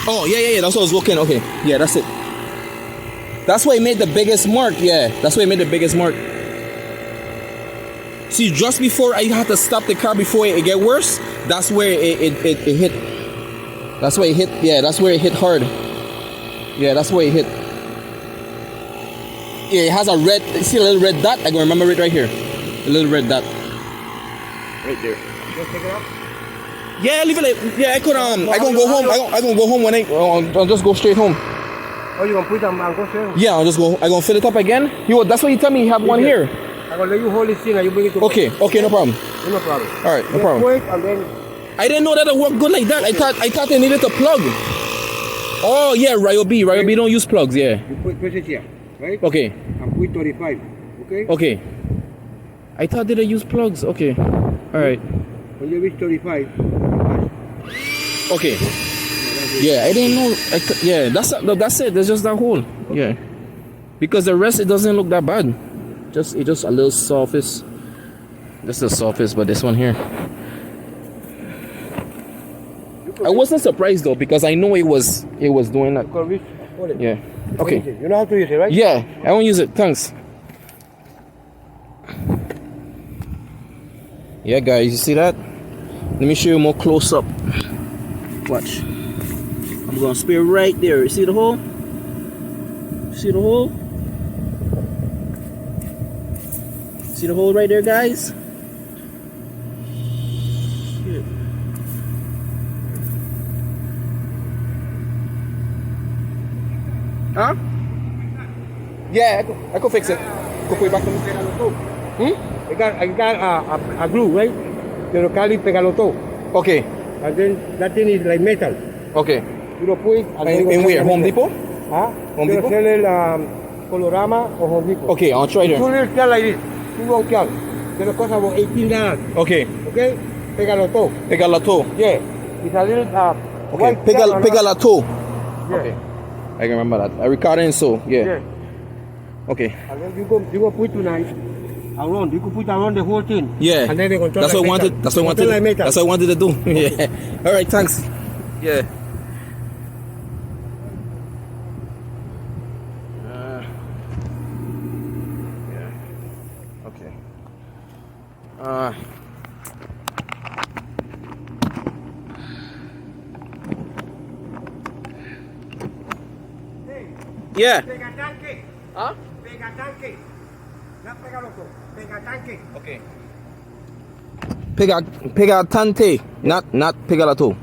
Oh, yeah. That's what I was looking. Okay. Yeah, that's it. That's why it made the biggest mark. Yeah, that's why it made the biggest mark. See, just before I had to stop the car before it get worse, that's where it hit. That's where it hit. Yeah, that's where it hit hard. Yeah, that's where it hit. Yeah, it has a red. See a little red dot? I can remember it right here. A little red dot. Right there. Just take it out? Yeah, leave it. Yeah, I could. I gonna go home. I gonna go home when I'll just go straight home. Oh, you gonna put them and go straight? Yeah, I'll just go. I gonna fill it up again. That's what you tell me. You have one here. I'm gonna let you hold this thing and you bring it to Okay, no problem. No problem. All right, no problem. Wait, and then I didn't know that it worked good like that. I thought they needed to plug. Oh yeah, Ryobi don't use plugs. Yeah. you press it here, right? Okay. And put 35. Okay. Okay. I thought they use plugs. Okay. All right. When you reach 35. Okay. Yeah, I didn't know. Yeah, that's it. There's just that hole. Yeah. Because the rest it doesn't look that bad. It just a little surface. Just the surface, but this one here. I wasn't surprised though because I know it was doing that. Yeah. Okay. You know how to use it, right? Yeah, I won't use it. Thanks. Yeah, guys, you see that? Let me show you more close up. Watch. I'm gonna spear right there. You see the hole? See the hole? See the hole right there, guys? Shit. Huh? Yeah, I could fix it. Go put it back to me. I got a glue, right? The caliper pegalo todo. Okay. And then that thing is like metal. Okay. You know, put it. And where? Home Depot? Huh? Home You Depot? sell it Colorama or Home Depot. Okay, I'll try Two there. little cal like this. Two long cal. Gonna cost about $18. Okay. Okay? Pegalo todo. Pegalato. Yeah. It's a little Okay. white cal. Pegalato. Yeah. Okay. I can remember that. I recorded it so. Yeah. Yeah. Okay. And then you go put tonight around. You could put around the whole thing. Yeah. And then they control. That's what I wanted. That's what I wanted. Like metal. That's what I wanted to do. Yeah. All right. Thanks. Yeah. Yeah. Okay. Yeah. Pega tanque. Huh? Pega tanque. Not pega loco. Pega tanque. Okay. Pegatante, not pegalato.